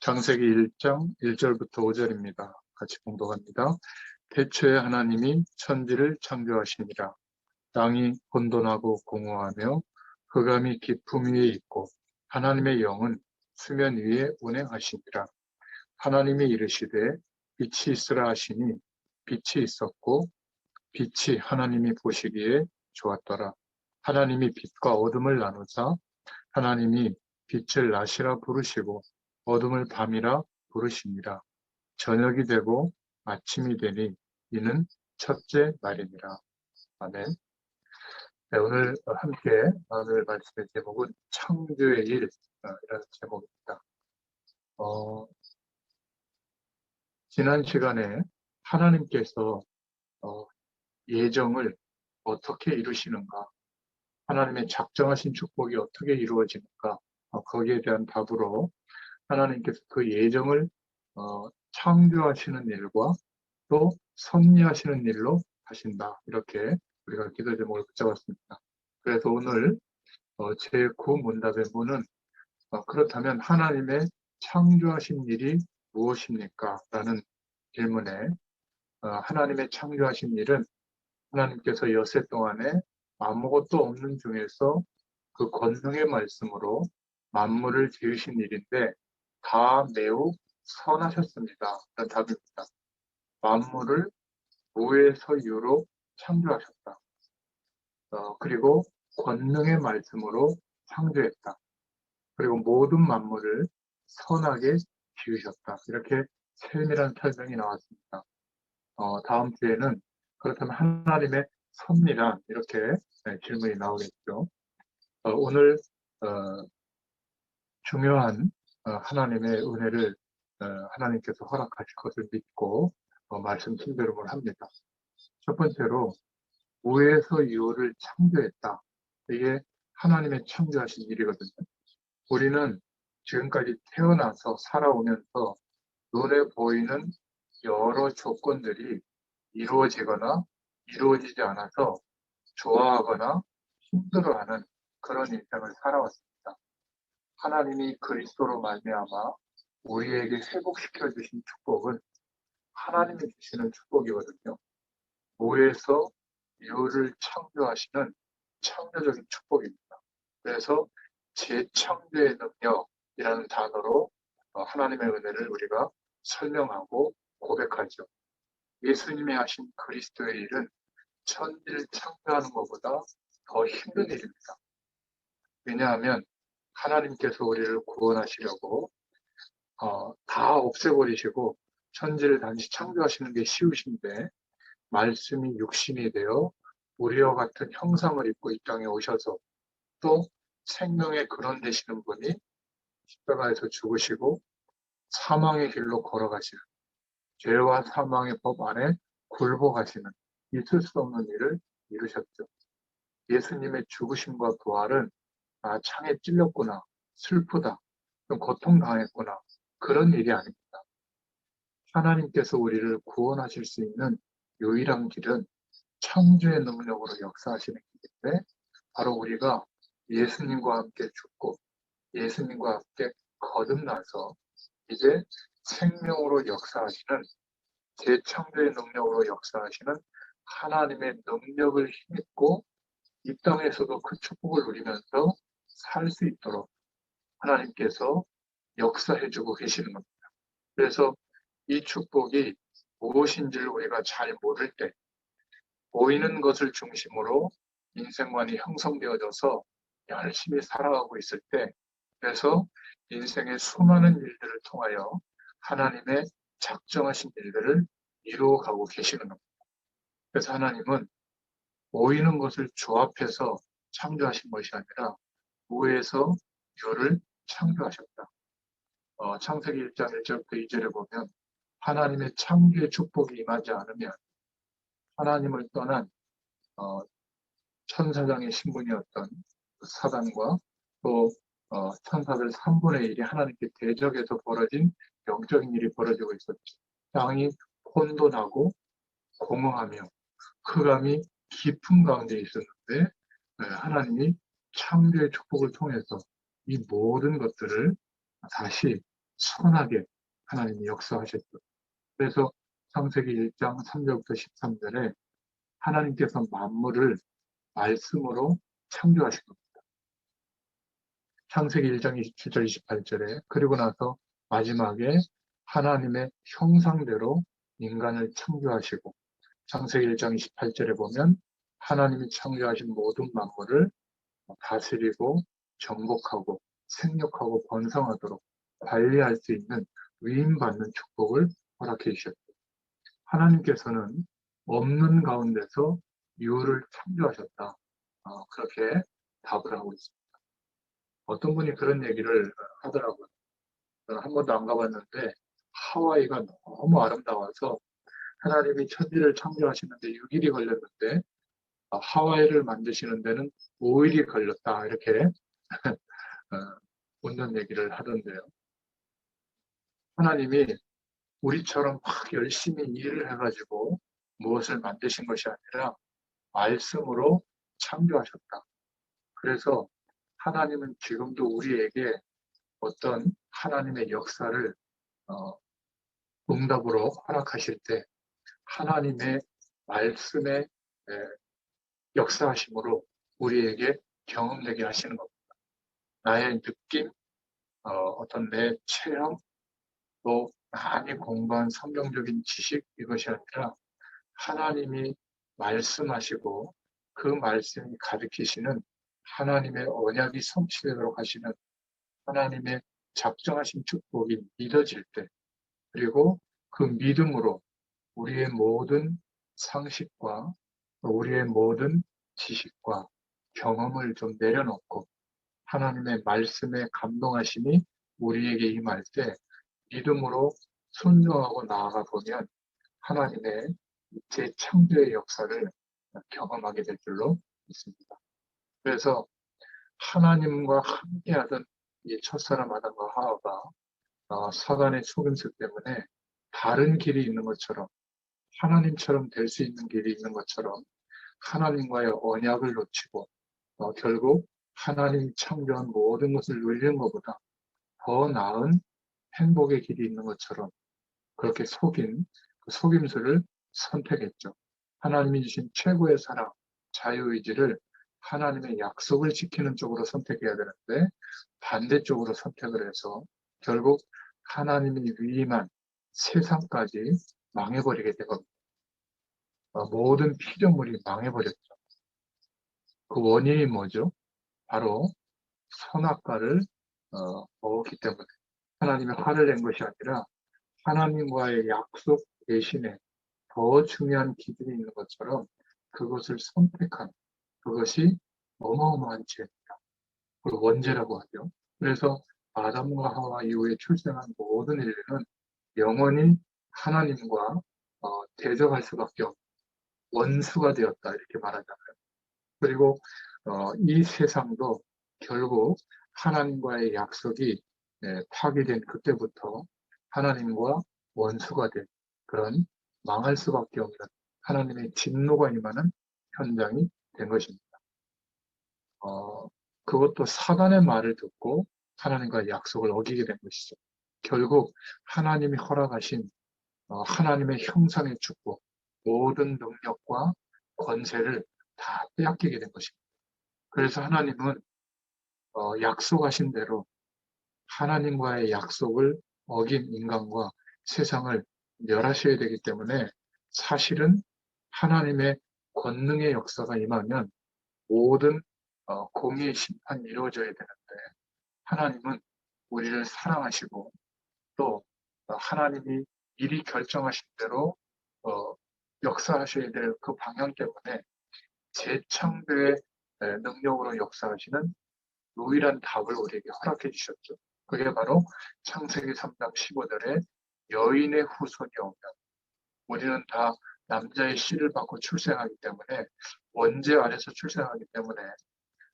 창세기 1장 1절부터 5절입니다. 같이 봉독합니다. 태초에 하나님이 천지를 창조하시니라. 땅이 혼돈하고 공허하며 흑암이 깊음 위에 있고 하나님의 영은 수면 위에 운행하시니라. 하나님이 이르시되 빛이 있으라 하시니 빛이 있었고 빛이 하나님이 보시기에 좋았더라. 하나님이 빛과 어둠을 나누사 하나님이 빛을 낮이라 부르시고 어둠을 밤이라 부르시니라. 저녁이 되고 아침이 되니 이는 첫째 날이니라. 아멘. 네, 오늘 함께 나눌 말씀의 제목은 창조의 일이라는 제목입니다. 지난 시간에 하나님께서 예정을 어떻게 이루시는가, 하나님의 작정하신 축복이 어떻게 이루어지는가, 거기에 대한 답으로 하나님께서 그 예정을 창조하시는 일과 또 섭리하시는 일로 하신다. 이렇게 우리가 기도 제목을 붙잡았습니다. 그래서 오늘 제9문답의 문은 그렇다면 하나님의 창조하신 일이 무엇입니까? 라는 질문에 하나님의 창조하신 일은 하나님께서 여세 동안에 아무것도 없는 중에서 그 권능의 말씀으로 만물을 지으신 일인데 다 매우 선하셨습니다. 라는 답입니다. 만물을 무에서 유로 창조하셨다. 그리고 권능의 말씀으로 창조했다. 그리고 모든 만물을 선하게 지으셨다. 이렇게 세밀한 설명이 나왔습니다. 다음 주에는 그렇다면 하나님의 섭리란 이렇게 질문이 나오겠죠. 오늘 중요한 하나님의 은혜를 하나님께서 허락하실 것을 믿고 말씀 순대로를 합니다. 첫 번째로 무에서 유를 창조했다. 이게 하나님의 창조하신 일이거든요. 우리는 지금까지 태어나서 살아오면서 눈에 보이는 여러 조건들이 이루어지거나 이루어지지 않아서 좋아하거나 힘들어하는 그런 인생을 살아왔습니다. 하나님이 그리스도로 말미암아 우리에게 회복시켜 주신 축복은 하나님이 주시는 축복이거든요. 무에서 유를 창조하시는 창조적인 축복입니다. 그래서 재창조의 능력이라는 단어로 하나님의 은혜를 우리가 설명하고 고백하죠. 예수님이 하신 그리스도의 일은 천지를 창조하는 것보다 더 힘든 일입니다. 왜냐하면 하나님께서 우리를 구원하시려고 다 없애버리시고 천지를 다시 창조하시는 게 쉬우신데 말씀이 육신이 되어 우리와 같은 형상을 입고 이 땅에 오셔서 또 생명의 근원 되시는 분이 십자가에서 죽으시고 사망의 길로 걸어가시는, 죄와 사망의 법 안에 굴복하시는 있을 수 없는 일을 이루셨죠. 예수님의 죽으심과 부활은 창에 찔렸구나, 슬프다, 좀 고통당했구나, 그런 일이 아닙니다. 하나님께서 우리를 구원하실 수 있는 유일한 길은 창조의 능력으로 역사하시는 길인데 바로 우리가 예수님과 함께 죽고 예수님과 함께 거듭나서 이제 생명으로 역사하시는 재창조의 능력으로 역사하시는 하나님의 능력을 힘입고 이 땅에서도 그 축복을 누리면서 살 수 있도록 하나님께서 역사해주고 계시는 겁니다. 그래서 이 축복이 무엇인지를 우리가 잘 모를 때 보이는 것을 중심으로 인생관이 형성되어져서 열심히 살아가고 있을 때 그래서 인생의 수많은 일들을 통하여 하나님의 작정하신 일들을 이루어가고 계시는 겁니다. 그래서 하나님은 보이는 것을 조합해서 창조하신 것이 아니라 무에서 유를 창조하셨다. 창세기 1장 1절부터 2절에 보면 하나님의 창조의 축복이 임하지 않으면 하나님을 떠난 천사장의 신분이었던 사단과 또 천사들 3분의 1이 하나님께 대적해서 벌어진 영적인 일이 벌어지고 있었죠. 땅이 혼돈하고 공허하며 흑암이 깊은 가운데 있었는데 하나님이 창조의 축복을 통해서 이 모든 것들을 다시 선하게 하나님이 역사하셨죠. 그래서 창세기 1장 3절부터 13절에 하나님께서 만물을 말씀으로 창조하신 겁니다. 창세기 1장 27절 28절에 그리고 나서 마지막에 하나님의 형상대로 인간을 창조하시고 창세기 1장 28절에 보면 하나님이 창조하신 모든 만물을 다스리고 정복하고 생육하고 번성하도록 관리할 수 있는 위임받는 축복을 허락해 주셨죠. 하나님께서는 없는 가운데서 유를 창조하셨다. 그렇게 답을 하고 있습니다. 어떤 분이 그런 얘기를 하더라고요. 저는 한 번도 안 가봤는데 하와이가 너무 아름다워서 하나님이 천지를 창조하시는데 6일이 걸렸는데 하와이를 만드시는 데는 5일이 걸렸다. 이렇게 웃는 얘기를 하던데요. 하나님이 우리처럼 막 열심히 일을 해가지고 무엇을 만드신 것이 아니라 말씀으로 창조하셨다. 그래서 하나님은 지금도 우리에게 어떤 하나님의 역사를 응답으로 허락하실 때 하나님의 말씀의 역사하심으로 우리에게 경험되게 하시는 겁니다. 나의 느낌, 어떤 내 체험, 또 많이 공부한 성경적인 지식 이것이 아니라 하나님이 말씀하시고 그 말씀이 가르치시는 하나님의 언약이 성취되도록 하시는 하나님의 작정하신 축복이 믿어질 때 그리고 그 믿음으로 우리의 모든 상식과 우리의 모든 지식과 경험을 좀 내려놓고 하나님의 말씀에 감동하심이 우리에게 임할 때 믿음으로 순종하고 나아가 보면 하나님의 재창조의 역사를 경험하게 될 줄로 믿습니다. 그래서 하나님과 함께하던 이 첫사람 아담과 하와가 사단의 속임수 때문에 다른 길이 있는 것처럼 하나님처럼 될 수 있는 길이 있는 것처럼 하나님과의 언약을 놓치고 결국 하나님이 창조한 모든 것을 누리는 것보다 더 나은 행복의 길이 있는 것처럼 그렇게 속인 그 속임수를 선택했죠. 하나님이 주신 최고의 사랑, 자유의지를 하나님의 약속을 지키는 쪽으로 선택해야 되는데 반대쪽으로 선택을 해서 결국 하나님이 위임한 세상까지 망해버리게 된 겁니다. 모든 피조물이 망해버렸죠. 그 원인이 뭐죠? 바로 선악과를 먹었기 때문에 하나님의 화를 낸 것이 아니라 하나님과의 약속 대신에 더 중요한 기준이 있는 것처럼 그것을 선택한 그것이 어마어마한 죄입니다. 그걸 원죄라고 하죠. 그래서 아담과 하와 이후에 출생한 모든 인류는 영원히 하나님과 대적할 수밖에 없는 원수가 되었다 이렇게 말하잖아요. 그리고 이 세상도 결국 하나님과의 약속이 파기된 그때부터 하나님과 원수가 된 그런 망할 수밖에 없는 하나님의 진노가 임하는 현장이 된 것입니다. 그것도 사단의 말을 듣고 하나님과의 약속을 어기게 된 것이죠. 결국 하나님이 허락하신 하나님의 형상의 축복, 모든 능력과 권세를 다 빼앗기게 된 것입니다. 그래서 하나님은 약속하신 대로 하나님과의 약속을 어긴 인간과 세상을 멸하셔야 되기 때문에 사실은 하나님의 권능의 역사가 임하면 모든 공의의 심판이 이루어져야 되는데 하나님은 우리를 사랑하시고 또 하나님이 미리 결정하신 대로 역사하셔야 될 그 방향 때문에 재창조의 능력으로 역사하시는 유일한 답을 우리에게 허락해 주셨죠. 그게 바로 창세기 3장 15절에 여인의 후손이 오면 우리는 다 남자의 씨를 받고 출생하기 때문에 원죄 아래서 출생하기 때문에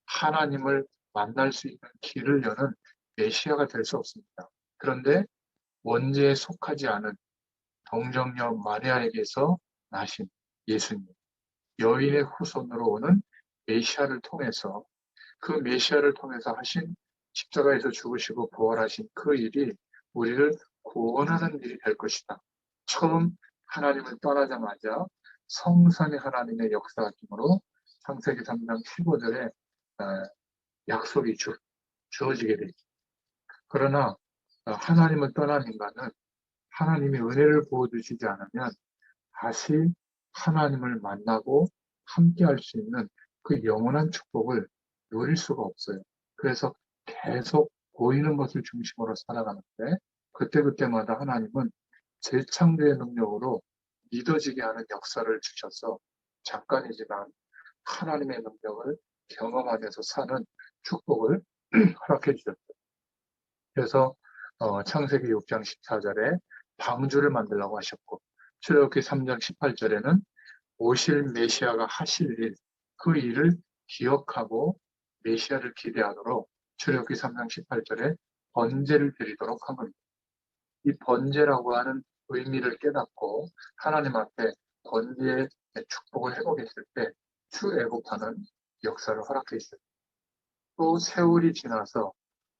하나님을 만날 수 있는 길을 여는 메시아가 될 수 없습니다. 그런데 원죄에 속하지 않은 동정녀 마리아에게서 나신 예수님, 여인의 후손으로 오는 메시아를 통해서 그 메시아를 통해서 하신 십자가에서 죽으시고 부활하신 그 일이 우리를 구원하는 일이 될 것이다. 처음 하나님을 떠나자마자 성삼위 하나님의 역사하심으로 창세기 3장 15절에 약속이 주어지게 되죠. 그러나 하나님을 떠난 인간은 하나님이 은혜를 부어주시지 않으면 다시 하나님을 만나고 함께할 수 있는 그 영원한 축복을 누릴 수가 없어요. 그래서 계속 보이는 것을 중심으로 살아가는데 그때그때마다 하나님은 재창조의 능력으로 믿어지게 하는 역사를 주셔서 잠깐이지만 하나님의 능력을 경험하면서 사는 축복을 허락해 주셨어요. 그래서 창세기 6장 14절에 방주를 만들라고 하셨고 출애굽기 3장 18절에는 오실 메시아가 하실 일, 그 일을 기억하고 메시아를 기대하도록 출애굽기 3장 18절에 번제를 드리도록 한 겁니다. 이 번제라고 하는 의미를 깨닫고 하나님 앞에 번제의 축복을 회복했을 때 출애굽하는 역사를 허락해 있어요. 또 세월이 지나서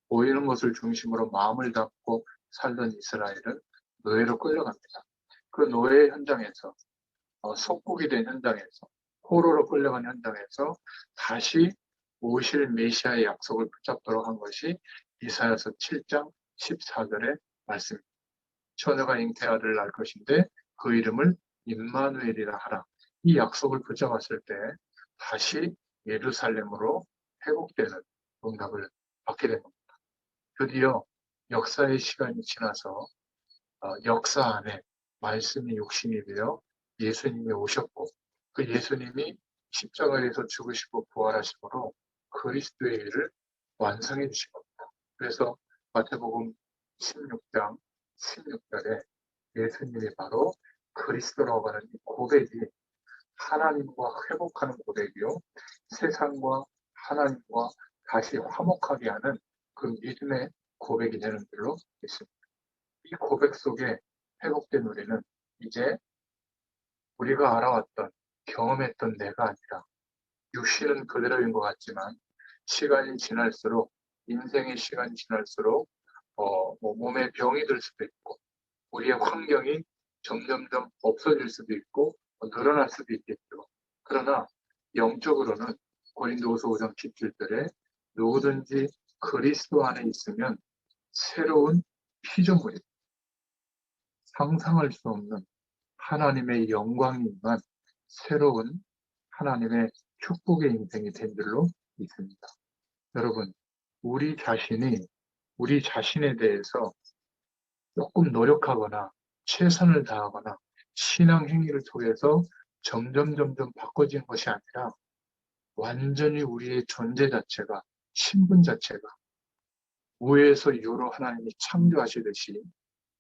보이는 것을 중심으로 마음을 담고 살던 이스라엘은 노예로 끌려갑니다. 그 노예 현장에서 속국이 된 현장에서 포로로 끌려간 현장에서 다시 오실 메시아의 약속을 붙잡도록 한 것이 이사야서 7장 14절의 말씀입니다. 처녀가 잉태아들을 낳을 것인데 그 이름을 임마누엘이라 하라. 이 약속을 붙잡았을 때 다시 예루살렘으로 회복되는 응답을 받게 됩니다. 드디어 역사의 시간이 지나서 역사 안에 말씀이 육신이 되어 예수님이 오셨고 그 예수님이 십자가에서 죽으시고 부활하심으로 그리스도의 일을 완성해 주신 겁니다. 그래서 마태복음 16장 16절에 예수님이 바로 그리스도라고 하는 이 고백이 하나님과 회복하는 고백이요 세상과 하나님과 다시 화목하게 하는 그 믿음의 고백이 되는 줄로 믿습니다. 이 고백 속에 회복된 우리는 이제 우리가 알아왔던 경험했던 내가 아니라 육신은 그대로인 것 같지만 시간이 지날수록 인생의 시간이 지날수록 몸에 병이 들 수도 있고 우리의 환경이 점점점 없어질 수도 있고 늘어날 수도 있겠죠. 그러나 영적으로는 고린도후서 5장 17절에 누구든지 그리스도 안에 있으면 새로운 피조물이 상상할 수 없는 하나님의 영광이 임한 새로운 하나님의 축복의 인생이 된 줄로 믿습니다. 여러분, 우리 자신에 대해서 조금 노력하거나 최선을 다하거나 신앙 행위를 통해서 점점 바꿔진 것이 아니라 완전히 우리의 존재 자체가, 신분 자체가 우에서 유로 하나님이 창조하시듯이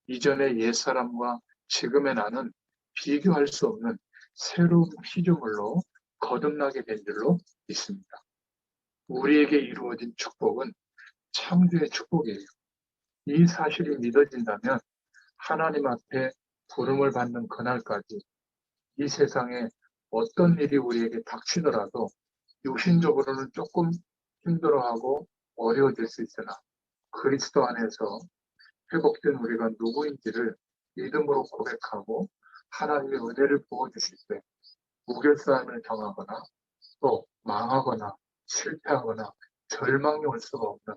이전의 옛사람과 지금의 나는 비교할 수 없는 새로운 피조물로 거듭나게 된 줄로 믿습니다. 우리에게 이루어진 축복은 창조의 축복이에요. 이 사실이 믿어진다면 하나님 앞에 부름을 받는 그날까지 이 세상에 어떤 일이 우리에게 닥치더라도 육신적으로는 조금 힘들어하고 어려워질 수 있으나 그리스도 안에서 회복된 우리가 누구인지를 믿음으로 고백하고 하나님의 은혜를 부어주실 때 무결사함을 당하거나 또 망하거나 실패하거나 절망이 올 수가 없는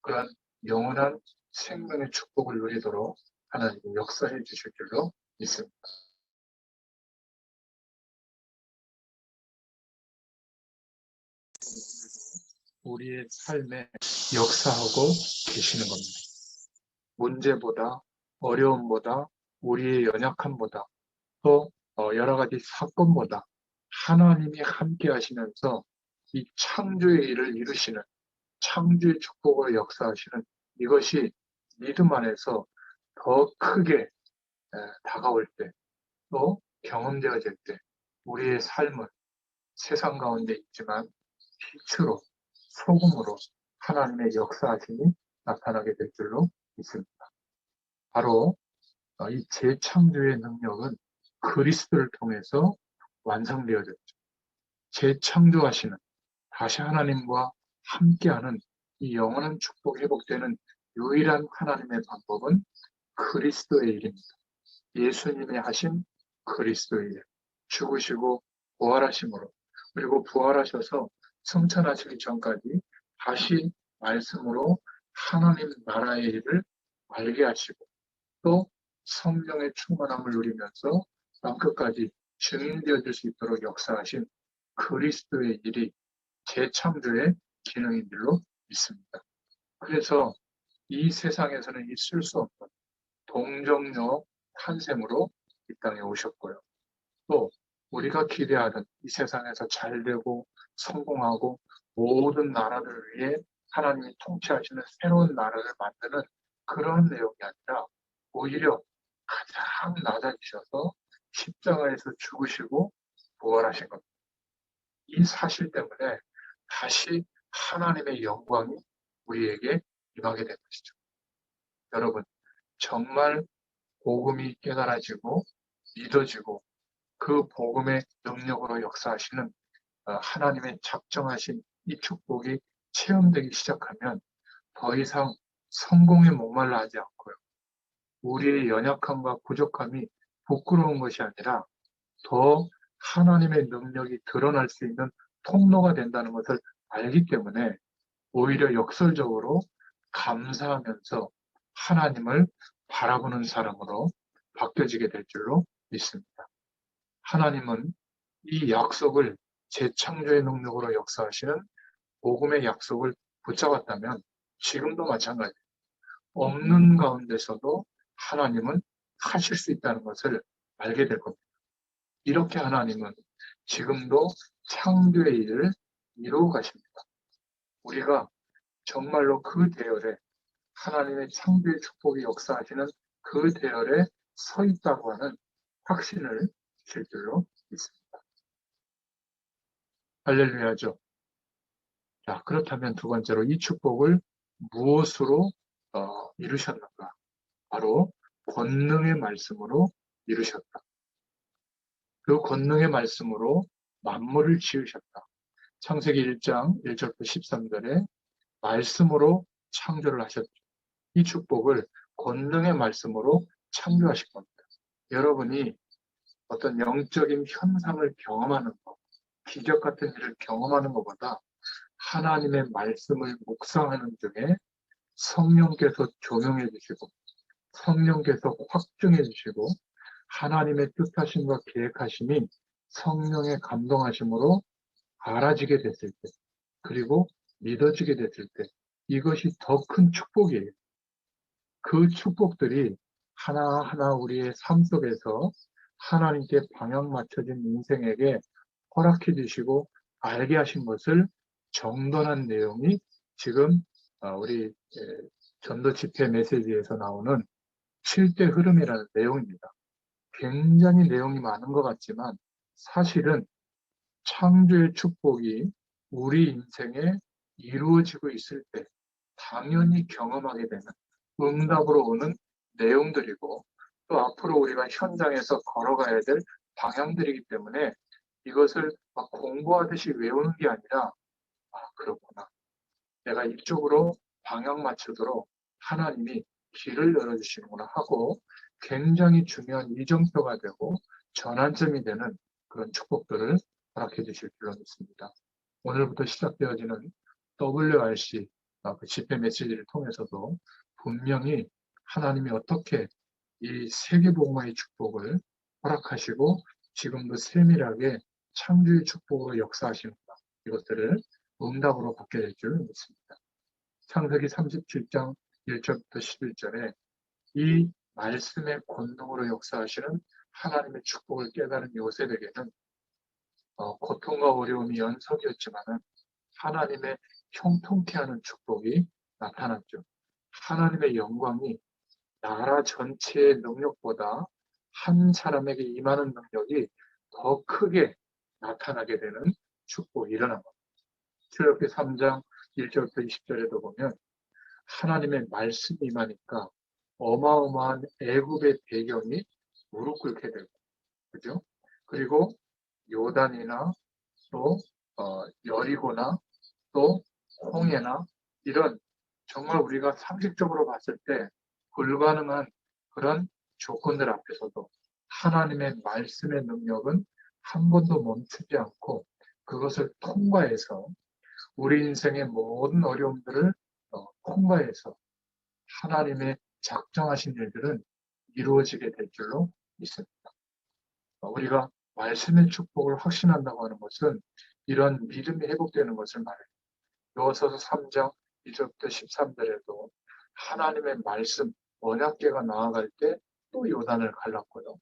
그런 영원한 생명의 축복을 누리도록 하나님이 역사해 주실 줄로 믿습니다. 우리의 삶에 역사하고 계시는 겁니다. 문제보다 어려움보다 우리의 연약함보다 또 여러 가지 사건보다 하나님이 함께 하시면서 이 창조의 일을 이루시는 창조의 축복을 역사하시는 이것이 믿음 안에서 더 크게 다가올 때 또 경험되어질 때 우리의 삶은 세상 가운데 있지만 빛으로 소금으로 하나님의 역사하심이 나타나게 될 줄로 믿습니다. 바로 이 재창조의 능력은 그리스도를 통해서 완성되어졌죠. 재창조하시는 다시 하나님과 함께하는 이 영원한 축복 회복되는 유일한 하나님의 방법은 그리스도의 일입니다. 예수님이 하신 그리스도의 일. 죽으시고 부활하심으로, 그리고 부활하셔서 승천하시기 전까지 다시 말씀으로 하나님 나라의 일을 알게 하시고, 또 성령의 충만함을 누리면서 땅끝까지 증인되어 줄 수 있도록 역사하신 그리스도의 일이 재창조의 기능인 줄로 믿습니다. 그래서 이 세상에서는 있을 수 없는 동정녀 탄생으로 이 땅에 오셨고요. 또 우리가 기대하던 이 세상에서 잘되고 성공하고 모든 나라를 위해 하나님이 통치하시는 새로운 나라를 만드는 그런 내용이 아니라 오히려 가장 낮아지셔서 십자가에서 죽으시고 부활하신 겁니다. 이 사실 때문에 다시 하나님의 영광이 우리에게 임하게 된 것이죠. 여러분, 정말 복음이 깨달아지고 믿어지고 그 복음의 능력으로 역사하시는 하나님의 작정하신 이 축복이 체험되기 시작하면 더 이상 성공에 목말라 하지 않고요. 우리의 연약함과 부족함이 부끄러운 것이 아니라 더 하나님의 능력이 드러날 수 있는 통로가 된다는 것을 알기 때문에 오히려 역설적으로 감사하면서 하나님을 바라보는 사람으로 바뀌어지게 될 줄로 믿습니다. 하나님은 이 약속을 재창조의 능력으로 역사하시는 복음의 약속을 붙잡았다면 지금도 마찬가지예요. 없는 가운데서도 하나님은 하실 수 있다는 것을 알게 될 겁니다. 이렇게 하나님은 지금도 창조의 일을 이루어 가십니다. 우리가 정말로 그 대열에 하나님의 창조의 축복이 역사하시는 그 대열에 서 있다고 하는 확신을 주실 줄로 믿습니다. 할렐루야죠. 자, 그렇다면 두 번째로 이 축복을 무엇으로 이루셨는가? 바로 권능의 말씀으로 이루셨다. 그 권능의 말씀으로 만물을 지으셨다. 창세기 1장 1절부터 13절에 말씀으로 창조를 하셨죠. 이 축복을 권능의 말씀으로 창조하신 겁니다. 여러분이 어떤 영적인 현상을 경험하는 것, 기적 같은 일을 경험하는 것보다 하나님의 말씀을 묵상하는 중에 성령께서 조명해 주시고 성령께서 확증해 주시고 하나님의 뜻하심과 계획하심이 성령의 감동하심으로 알아지게 됐을 때, 그리고 믿어지게 됐을 때, 이것이 더 큰 축복이에요. 그 축복들이 하나하나 우리의 삶 속에서 하나님께 방향 맞춰진 인생에게 허락해 주시고 알게 하신 것을 정돈한 내용이 지금 우리 전도 집회 메시지에서 나오는 7대 흐름이라는 내용입니다. 굉장히 내용이 많은 것 같지만 사실은 창조의 축복이 우리 인생에 이루어지고 있을 때 당연히 경험하게 되는 응답으로 오는 내용들이고, 또 앞으로 우리가 현장에서 걸어가야 될 방향들이기 때문에 이것을 막 공부하듯이 외우는 게 아니라, 그렇구나, 내가 이쪽으로 방향 맞추도록 하나님이 길을 열어주시는구나 하고 굉장히 중요한 이정표가 되고 전환점이 되는 그런 축복들을 허락해 주실 줄로 믿습니다. 오늘부터 시작되어지는 WRC 그 집회 메시지를 통해서도 분명히 하나님이 어떻게 이 세계복음화의 축복을 허락하시고 지금도 세밀하게 창조의 축복으로 역사하시는가, 이것들을 응답으로 받게 될 줄 믿습니다. 창세기 37장 1절부터 11절에 이 말씀의 권능으로 역사하시는 하나님의 축복을 깨달은 요셉에게는 고통과 어려움이 연속이었지만은 하나님의 형통케 하는 축복이 나타났죠. 하나님의 영광이 나라 전체의 능력보다 한 사람에게 임하는 능력이 더 크게 나타나게 되는 축복이 일어난 겁니다. 출애굽기 3장 1절부터 20절에도 보면 하나님의 말씀이 임하니까 어마어마한 애굽의 배경이 무릎 꿇게 되고, 그죠? 그리고 요단이나 또 여리고나 또 홍해나 이런 정말 우리가 상식적으로 봤을 때 불가능한 그런 조건들 앞에서도 하나님의 말씀의 능력은 한 번도 멈추지 않고 그것을 통과해서 우리 인생의 모든 어려움들을 통과해서 하나님의 작정하신 일들은 이루어지게 될 줄로 믿습니다. 우리가 말씀의 축복을 확신한다고 하는 것은 이런 믿음이 회복되는 것을 말해요. 요서서 3장 2절부터 13절에도 하나님의 말씀, 언약궤가 나아갈 때 또 요단을 갈랐고요.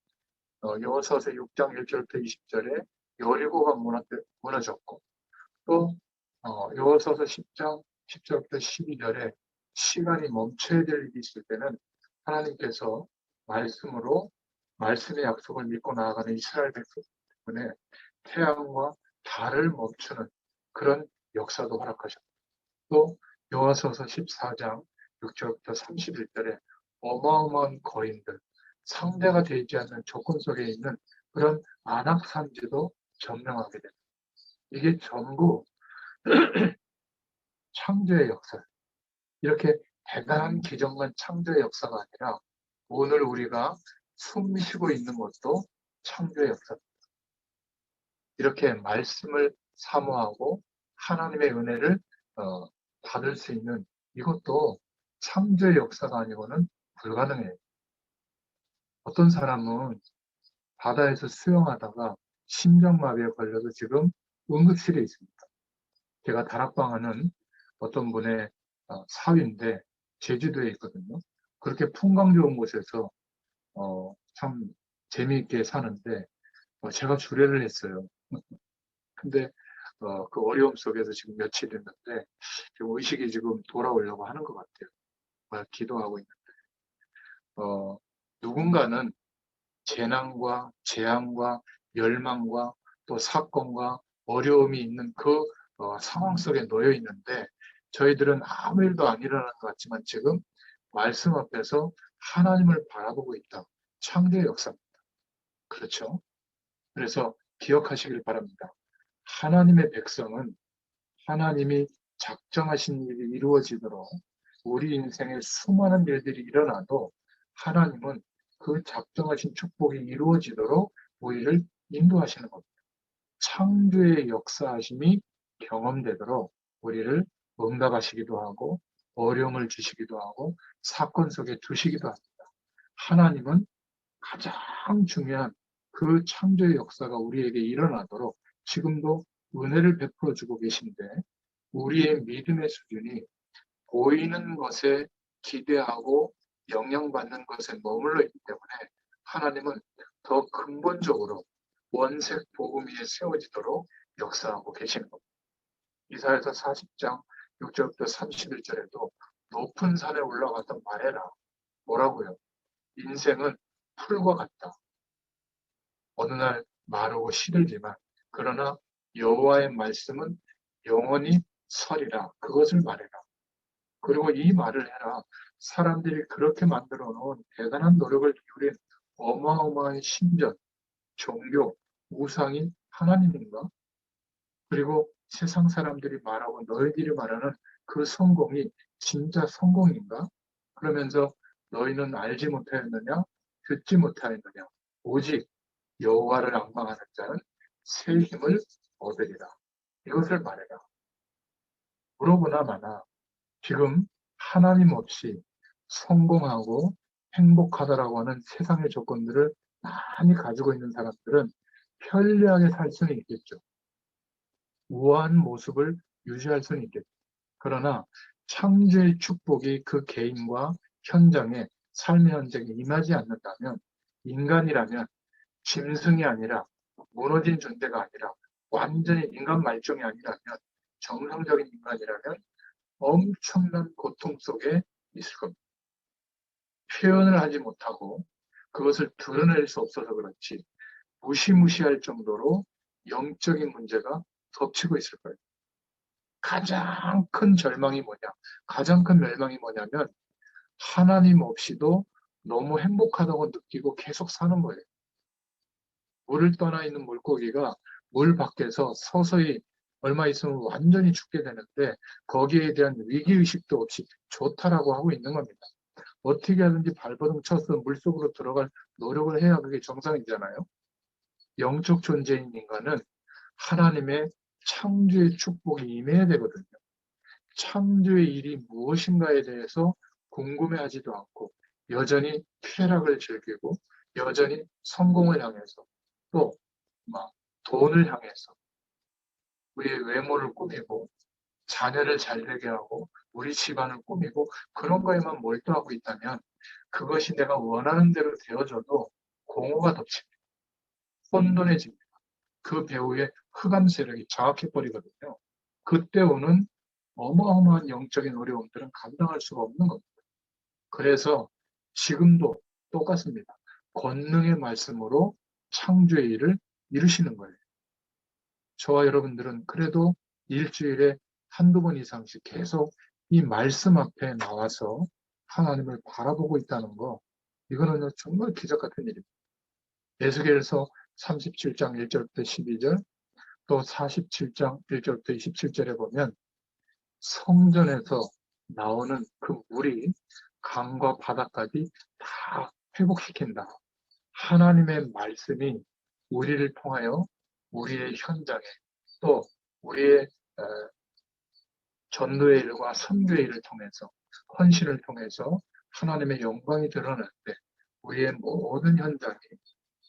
요서서 6장 1절부터 20절에 여리고가 무너졌고 또 요서서 10장 10절부터 12절에 시간이 멈춰야 될 일이 있을 때는 하나님께서 말씀으로 말씀의 약속을 믿고 나아가는 이스라엘 백성 때문에 태양과 달을 멈추는 그런 역사도 허락하셨고 또 요하서서 14장 6절부터 31절에 어마어마한 거인들, 상대가 되지 않는 조건 속에 있는 그런 안악산지도 점령하게 됩니다. 이게 전부 창조의 역사. 이렇게 대단한 기적만 창조의 역사가 아니라 오늘 우리가 숨 쉬고 있는 것도 창조의 역사입니다. 이렇게 말씀을 사모하고 하나님의 은혜를 받을 수 있는 이것도 창조의 역사가 아니고는 불가능해요. 어떤 사람은 바다에서 수영하다가 심장마비에 걸려서 지금 응급실에 있습니다. 제가 다락방하는 어떤 분의 사위인데 제주도에 있거든요. 그렇게 풍광 좋은 곳에서 참 재미있게 사는데 제가 주례를 했어요. 근데 그 어려움 속에서 지금 며칠 됐는데 의식이 지금 돌아오려고 하는 것 같아요. 기도하고 있는데 누군가는 재난과 재앙과 멸망과 또 사건과 어려움이 있는 그 상황 속에 놓여 있는데 저희들은 아무 일도 안 일어나는 것 같지만 지금 말씀 앞에서 하나님을 바라보고 있다. 창조의 역사입니다. 그렇죠? 그래서 기억하시길 바랍니다. 하나님의 백성은 하나님이 작정하신 일이 이루어지도록 우리 인생에 수많은 일들이 일어나도 하나님은 그 작정하신 축복이 이루어지도록 우리를 인도하시는 겁니다. 창조의 역사하심이 경험되도록 우리를 응답하시기도 하고 어려움을 주시기도 하고 사건 속에 두시기도 합니다. 하나님은 가장 중요한 그 창조의 역사가 우리에게 일어나도록 지금도 은혜를 베풀어 주고 계신데 우리의 믿음의 수준이 보이는 것에 기대하고 영향받는 것에 머물러 있기 때문에 하나님은 더 근본적으로 원색 복음 위에 세워지도록 역사하고 계시는 겁니다. 이사야서 40장 6절부터 31절에도 높은 산에 올라가서 말해라. 뭐라고요? 인생은 풀과 같다. 어느 날 마르고 시들지만 그러나 여호와의 말씀은 영원히 서리라. 그것을 말해라. 그리고 이 말을 해라. 사람들이 그렇게 만들어 놓은 대단한 노력을 기울인 어마어마한 신전, 종교, 우상이 하나님인가? 그리고 세상 사람들이 말하고 너희들이 말하는 그 성공이 진짜 성공인가? 그러면서 너희는 알지 못하였느냐? 듣지 못하였느냐? 오직 여호와를 앙망하는 자는 새 힘을 얻으리라. 이것을 말해라. 물어보나 마나 지금 하나님 없이 성공하고 행복하다라고 하는 세상의 조건들을 많이 가지고 있는 사람들은 편리하게 살 수는 있겠죠. 우아한 모습을 유지할 수는 있겠죠. 그러나 창조의 축복이 그 개인과 현장에 삶의 현장에 임하지 않는다면 인간이라면 짐승이 아니라 무너진 존재가 아니라 완전히 인간 말종이 아니라면 정상적인 인간이라면 엄청난 고통 속에 있을 겁니다. 표현을 하지 못하고 그것을 드러낼 수 없어서 그렇지 무시무시할 정도로 영적인 문제가 덮치고 있을 거예요. 가장 큰 절망이 뭐냐? 가장 큰 멸망이 뭐냐면 하나님 없이도 너무 행복하다고 느끼고 계속 사는 거예요. 물을 떠나 있는 물고기가 물 밖에서 서서히 얼마 있으면 완전히 죽게 되는데 거기에 대한 위기의식도 없이 좋다라고 하고 있는 겁니다. 어떻게 하든지 발버둥 쳐서 물속으로 들어갈 노력을 해야 그게 정상이잖아요. 영적 존재인 인간은 하나님의 창조의 축복이 임해야 되거든요. 창조의 일이 무엇인가에 대해서 궁금해하지도 않고 여전히 쾌락을 즐기고 여전히 성공을 향해서 또 막 돈을 향해서 우리의 외모를 꾸미고 자녀를 잘 되게 하고 우리 집안을 꾸미고 그런 거에만 몰두하고 있다면 그것이 내가 원하는 대로 되어져도 공허가 덮칩니다. 혼돈해집니다. 그 배후에 흑암 세력이 장악해버리거든요. 그때 오는 어마어마한 영적인 어려움들은 감당할 수가 없는 겁니다. 그래서 지금도 똑같습니다. 권능의 말씀으로 창조의 일을 이루시는 거예요. 저와 여러분들은 그래도 일주일에 한두 번 이상씩 계속 이 말씀 앞에 나와서 하나님을 바라보고 있다는 거, 이거는 정말 기적 같은 일입니다. 에스겔서 37장 1절부터 12절, 또 47장 1절부터 27절에 보면 성전에서 나오는 그 물이 강과 바다까지 다 회복시킨다. 하나님의 말씀이 우리를 통하여 우리의 현장에 또 우리의 전도의 일과 선교의 일을 통해서 헌신을 통해서 하나님의 영광이 드러나는데 우리의 모든 현장이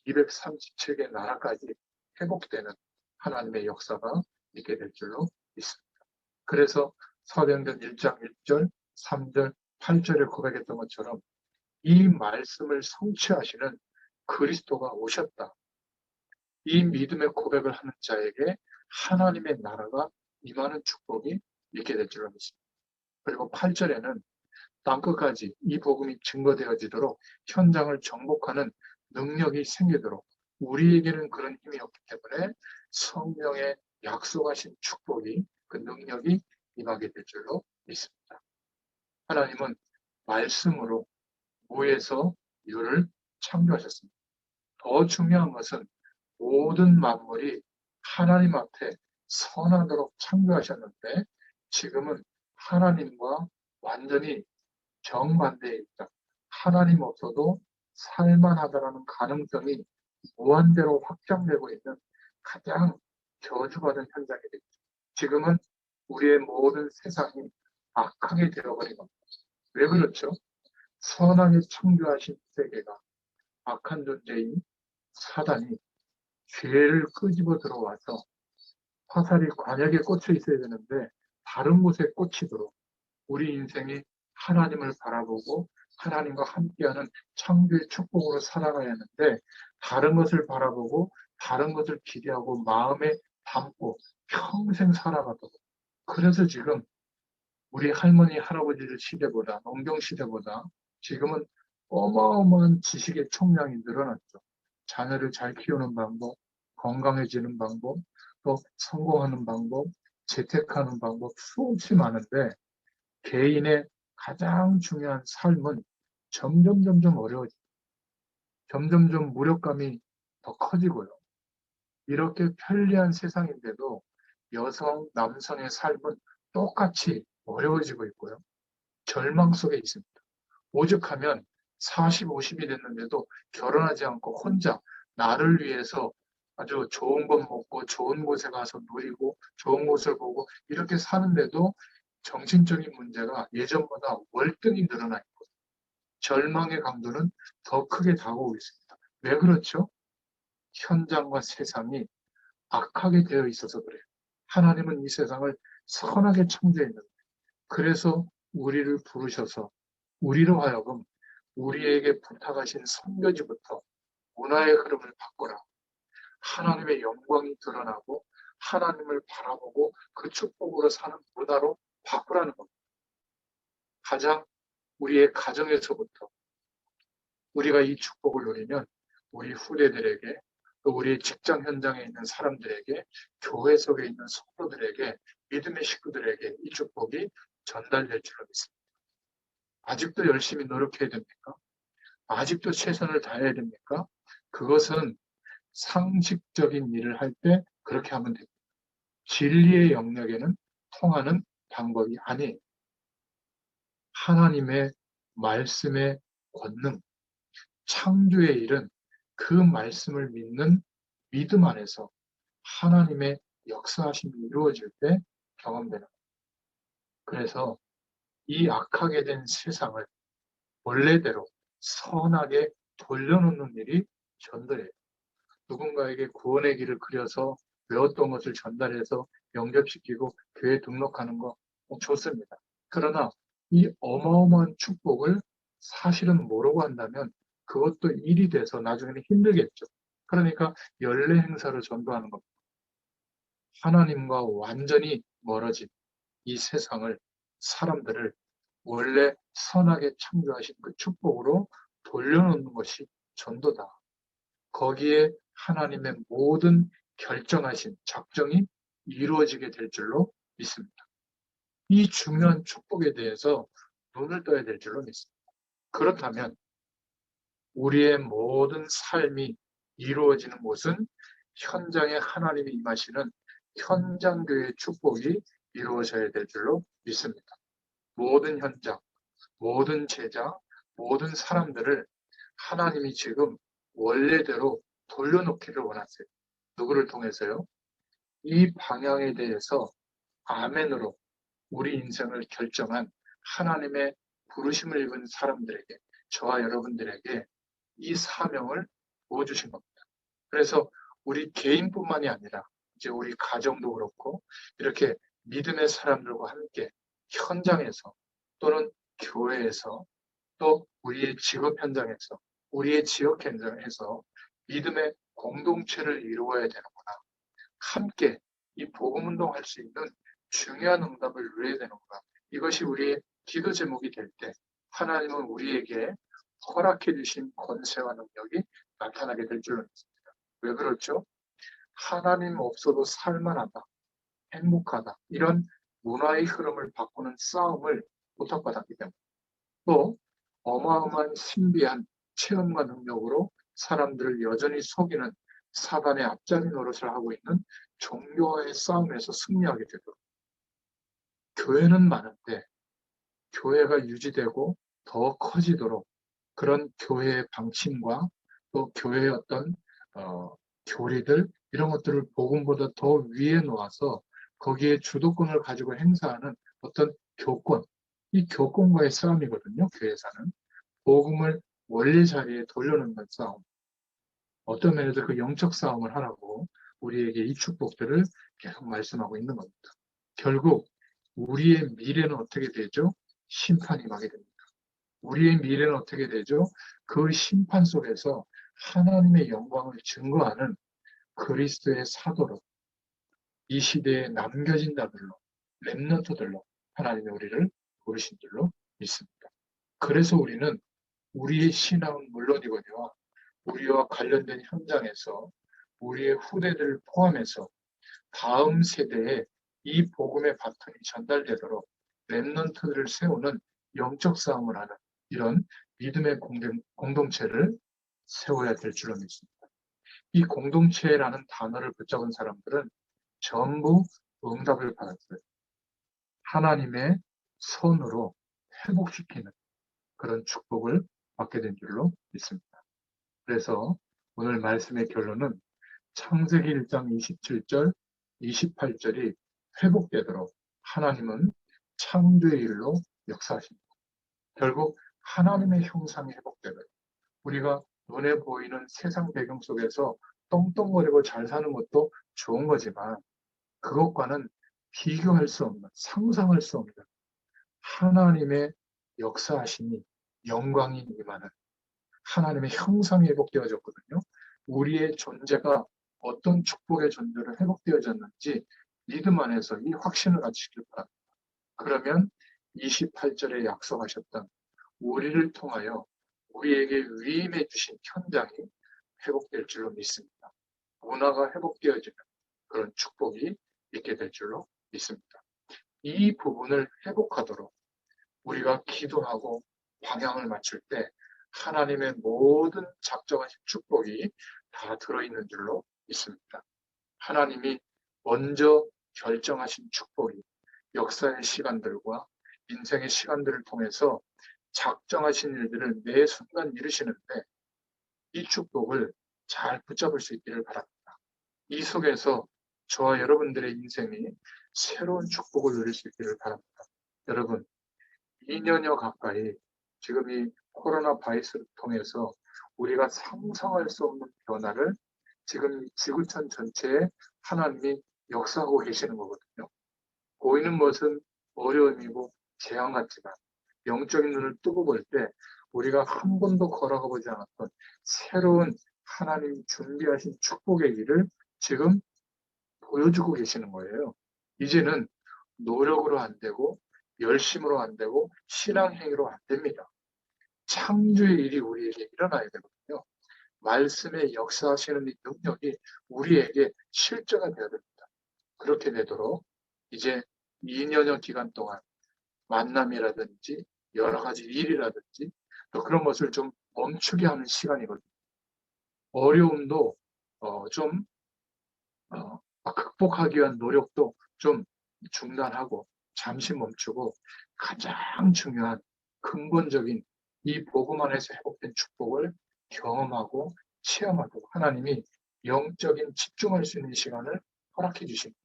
237개 나라까지 회복되는 하나님의 역사가 있게 될 줄로 믿습니다. 그래서 사도행전 1장 1절, 3절, 8절에 고백했던 것처럼 이 말씀을 성취하시는 그리스도가 오셨다. 이 믿음의 고백을 하는 자에게 하나님의 나라가 임하는 축복이 있게 될 줄로 믿습니다. 그리고 8절에는 땅끝까지 이 복음이 증거되어지도록 현장을 정복하는 능력이 생기도록 우리에게는 그런 힘이 없기 때문에 성령의 약속하신 축복이 그 능력이 임하게 될 줄로 믿습니다. 하나님은 말씀으로 무에서 유를 창조하셨습니다. 더 중요한 것은 모든 만물이 하나님 앞에 선하도록 창조하셨는데 지금은 하나님과 완전히 정반대에 있다. 하나님 없어도 살만하다라는 가능성이 무한대로 확장되고 있는 가장 저주받은 현장이 됐죠. 지금은 우리의 모든 세상이 악하게 되어버린 겁니다. 왜 그렇죠? 선하게 창조하신 세계가 악한 존재인 사단이 죄를 끄집어 들어와서 화살이 관역에 꽂혀 있어야 되는데 다른 곳에 꽂히도록 우리 인생이 하나님을 바라보고 하나님과 함께하는 창조의 축복으로 살아가야 하는데 다른 것을 바라보고 다른 것을 기대하고 마음에 담고 평생 살아가도록 그래서 지금 우리 할머니 할아버지들 시대보다 농경 시대보다 지금은 어마어마한 지식의 총량이 늘어났죠. 자녀를 잘 키우는 방법, 건강해지는 방법, 또 성공하는 방법, 재테크하는 방법 수없이 많은데 개인의 가장 중요한 삶은 점점 어려워지고 점점 무력감이 더 커지고요. 이렇게 편리한 세상인데도 여성, 남성의 삶은 똑같이 어려워지고 있고요. 절망 속에 있습니다. 오죽하면 40, 50이 됐는데도 결혼하지 않고 혼자 나를 위해서 아주 좋은 것 먹고 좋은 곳에 가서 누리고 좋은 곳을 보고 이렇게 사는데도 정신적인 문제가 예전보다 월등히 늘어나 있고 절망의 강도는 더 크게 다가오고 있습니다. 왜 그렇죠? 현장과 세상이 악하게 되어 있어서 그래요. 하나님은 이 세상을 선하게 창조했는데 그래서 우리를 부르셔서 우리로 하여금 우리에게 부탁하신 선교지부터 문화의 흐름을 바꾸라. 하나님의 영광이 드러나고 하나님을 바라보고 그 축복으로 사는 문화로 바꾸라는 겁니다. 가장 우리의 가정에서부터 우리가 이 축복을 누리면 우리 후대들에게 또 우리 직장 현장에 있는 사람들에게 교회 속에 있는 성도들에게 믿음의 식구들에게 이 축복이 전달될 줄로 믿습니다. 아직도 열심히 노력해야 됩니까? 아직도 최선을 다해야 됩니까? 그것은 상식적인 일을 할 때 그렇게 하면 됩니다. 진리의 영역에는 통하는 방법이 아니에요. 하나님의 말씀의 권능, 창조의 일은 그 말씀을 믿는 믿음 안에서 하나님의 역사하심이 이루어질 때 경험되는 거예요. 그래서 이 악하게 된 세상을 원래대로 선하게 돌려놓는 일이 전도예요. 누군가에게 구원의 길을 그려서 외웠던 것을 전달해서 영접시키고 교회에 등록하는 거 좋습니다. 그러나 이 어마어마한 축복을 사실은 모르고 한다면 그것도 일이 돼서 나중에는 힘들겠죠. 그러니까 연례 행사로 전도하는 겁니다. 하나님과 완전히 멀어진 이 세상을, 사람들을 원래 선하게 창조하신 그 축복으로 돌려놓는 것이 전도다. 거기에 하나님의 모든 결정하신 작정이 이루어지게 될 줄로 믿습니다. 이 중요한 축복에 대해서 눈을 떠야 될 줄로 믿습니다. 그렇다면 우리의 모든 삶이 이루어지는 곳은 현장에 하나님이 임하시는 현장교회의 축복이 이루어져야 될 줄로 믿습니다. 모든 현장, 모든 제자, 모든 사람들을 하나님이 지금 원래대로 돌려놓기를 원하세요. 누구를 통해서요? 이 방향에 대해서 아멘으로 우리 인생을 결정한 하나님의 부르심을 입은 사람들에게, 저와 여러분들에게 이 사명을 부어주신 겁니다. 그래서 우리 개인뿐만이 아니라 이제 우리 가정도 그렇고 이렇게 믿음의 사람들과 함께 현장에서 또는 교회에서 또 우리의 직업 현장에서 우리의 지역 현장에서 믿음의 공동체를 이루어야 되는구나. 함께 이 복음 운동할 수 있는 중요한 응답을 누려야 되는구나. 이것이 우리의 기도 제목이 될 때 하나님은 우리에게 허락해 주신 권세와 능력이 나타나게 될 줄로 믿습니다. 왜 그렇죠? 하나님 없어도 살만하다, 행복하다 이런 문화의 흐름을 바꾸는 싸움을 부탁받았기 때문에 또 어마어마한 신비한 체험과 능력으로 사람들을 여전히 속이는 사단의 앞자리 노릇을 하고 있는 종교와의 싸움에서 승리하게 되도록 교회는 많은데 교회가 유지되고 더 커지도록 그런 교회의 방침과 또 교회의 어떤 교리들 이런 것들을 복음보다 더 위에 놓아서 거기에 주도권을 가지고 행사하는 어떤 교권, 이 교권과의 싸움이거든요. 교회에서는 복음을 원래 자리에 돌려놓는 싸움. 어떤 면에서 그 영적 싸움을 하라고 우리에게 이 축복들을 계속 말씀하고 있는 겁니다. 결국 우리의 미래는 어떻게 되죠? 심판이 임하게 됩니다. 우리의 미래는 어떻게 되죠? 그 심판 속에서 하나님의 영광을 증거하는 그리스도의 사도로 이 시대에 남겨진 자들로 렘넌트들로 하나님이 우리를 부르신 줄로 믿습니다. 그래서 우리는 우리의 신앙은 물론이거니와 우리와 관련된 현장에서 우리의 후대들을 포함해서 다음 세대에 이 복음의 바톤이 전달되도록 렘넌트들을 세우는 영적 싸움을 하는 이런 믿음의 공동체를 세워야 될 줄로 믿습니다. 이 공동체라는 단어를 붙잡은 사람들은 전부 응답을 받았어요. 하나님의 손으로 회복시키는 그런 축복을 받게 된 줄로 믿습니다. 그래서 오늘 말씀의 결론은 창세기 1장 27절, 28절이 회복되도록 하나님은 창조의 일로 역사하십니다. 결국 하나님의 형상이 회복되도록 우리가 눈에 보이는 세상 배경 속에서 떵떵거리고 잘 사는 것도 좋은 거지만 그것과는 비교할 수 없는, 상상할 수 없는 하나님의 역사하심이 영광이 임하는 하나님의 형상이 회복되어졌거든요. 우리의 존재가 어떤 축복의 존재로 회복되어졌는지 믿음 안에서 이 확신을 가지시길 바랍니다. 그러면 28절에 약속하셨던 우리를 통하여 우리에게 위임해 주신 현장이 회복될 줄로 믿습니다. 문화가 회복되어지는 그런 축복이 있게 될 줄로 믿습니다. 이 부분을 회복하도록 우리가 기도하고 방향을 맞출 때 하나님의 모든 작정하신 축복이 다 들어있는 줄로 믿습니다. 하나님이 먼저 결정하신 축복이 역사의 시간들과 인생의 시간들을 통해서 작정하신 일들을 매 순간 이루시는데 이 축복을 잘 붙잡을 수 있기를 바랍니다. 이 속에서 저와 여러분들의 인생이 새로운 축복을 누릴 수 있기를 바랍니다. 여러분, 2년여 가까이 지금 이 코로나 바이러스를 통해서 우리가 상상할 수 없는 변화를 지금 이 지구촌 전체에 하나님이 역사하고 계시는 거거든요. 보이는 것은 어려움이고 재앙 같지만 영적인 눈을 뜨고 볼 때 우리가 한 번도 걸어가 보지 않았던 새로운 하나님 준비하신 축복의 길을 지금 보여주고 계시는 거예요. 이제는 노력으로 안 되고 열심으로 안 되고 신앙행위로 안 됩니다. 창조의 일이 우리에게 일어나야 되거든요. 말씀의 역사하시는 이 능력이 우리에게 실제가 되어야 됩니다. 그렇게 되도록 이제 2년여 기간 동안 만남이라든지 여러 가지 일이라든지 또 그런 것을 좀 멈추게 하는 시간이거든요. 어려움도 좀 극복하기 위한 노력도 좀 중단하고 잠시 멈추고 가장 중요한 근본적인 이 복음 안에서 회복된 축복을 경험하고 체험하고 하나님이 영적인 집중할 수 있는 시간을 허락해 주십니다.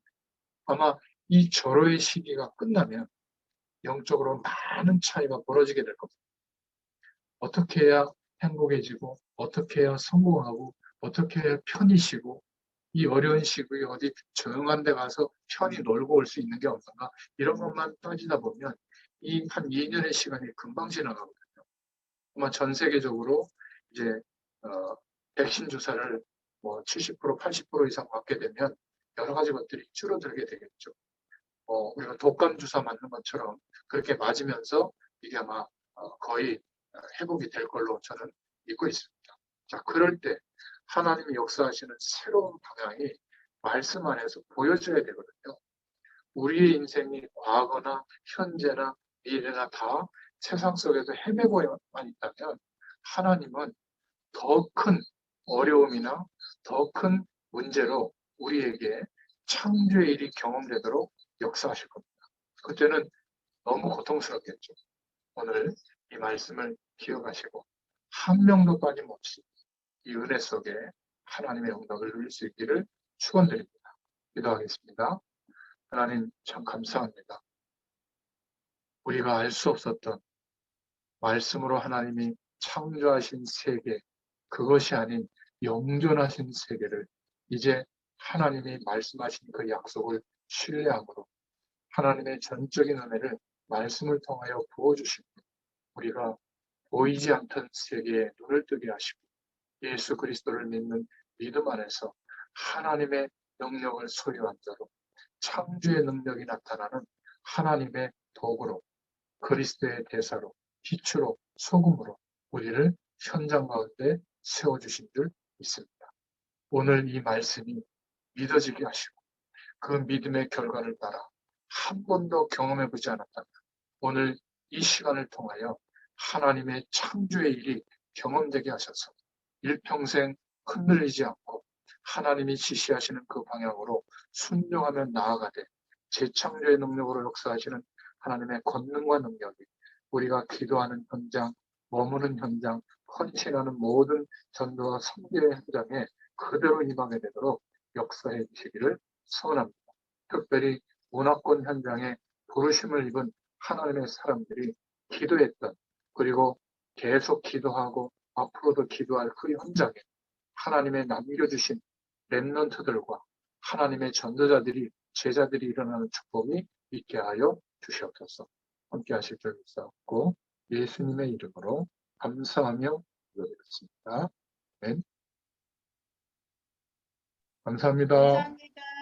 아마 이 절호의 시기가 끝나면 영적으로 많은 차이가 벌어지게 될 겁니다. 어떻게 해야 행복해지고 어떻게 해야 성공하고 어떻게 해야 편히 쉬고 이 어려운 시기에 어디 조용한 데 가서 편히 놀고 올 수 있는 게 없는가 이런 것만 따지다 보면 이 한 2년의 시간이 금방 지나가거든요. 아마 전 세계적으로 이제 백신 주사를 뭐 70%, 80% 이상 맞게 되면 여러 가지 것들이 줄어들게 되겠죠. 우리가 독감 주사 맞는 것처럼 그렇게 맞으면서 이게 아마 거의 회복이 될 걸로 저는 믿고 있습니다. 자, 그럴 때 하나님이 역사하시는 새로운 방향이 말씀 안에서 보여져야 되거든요. 우리의 인생이 과거나 현재나 미래나 다 세상 속에서 헤매고만 있다면 하나님은 더 큰 어려움이나 더 큰 문제로 우리에게 창조의 일이 경험되도록 역사하실 겁니다. 그때는 너무 고통스럽겠죠. 오늘 이 말씀을 기억하시고 한 명도 빠짐없이 이 은혜 속에 하나님의 영광을 누릴 수 있기를 축원드립니다. 기도하겠습니다. 하나님 참 감사합니다. 우리가 알 수 없었던 말씀으로 하나님이 창조하신 세계, 그것이 아닌 영존하신 세계를 이제 하나님이 말씀하신 그 약속을 신뢰함으로 하나님의 전적인 은혜를 말씀을 통하여 부어주시고 우리가 보이지 않던 세계에 눈을 뜨게 하시고 예수 그리스도를 믿는 믿음 안에서 하나님의 능력을 소유한 자로 창조의 능력이 나타나는 하나님의 도구로 그리스도의 대사로 빛으로 소금으로 우리를 현장 가운데 세워주신 줄 믿습니다. 오늘 이 말씀이 믿어지게 하시고 그 믿음의 결과를 따라 한 번도 경험해 보지 않았다면 오늘 이 시간을 통하여 하나님의 창조의 일이 경험되게 하셔서 일평생 흔들리지 않고 하나님이 지시하시는 그 방향으로 순종하며 나아가되 재창조의 능력으로 역사하시는 하나님의 권능과 능력이 우리가 기도하는 현장, 머무는 현장, 헌신하는 모든 전도와 선교의 현장에 그대로 임하게 되도록 역사해 주시기를 소원합니다. 특별히 문화권 현장에 부르심을 입은 하나님의 사람들이 기도했던 그리고 계속 기도하고 앞으로도 기도할 그 현장에 하나님의 남겨주신 렘넌트들과 하나님의 전도자들이 제자들이 일어나는 축복이 있게 하여 주시옵소서. 함께 하실 줄 믿사옵고 예수님의 이름으로 감사하며 기도드렸습니다. 네. 감사합니다. 감사합니다.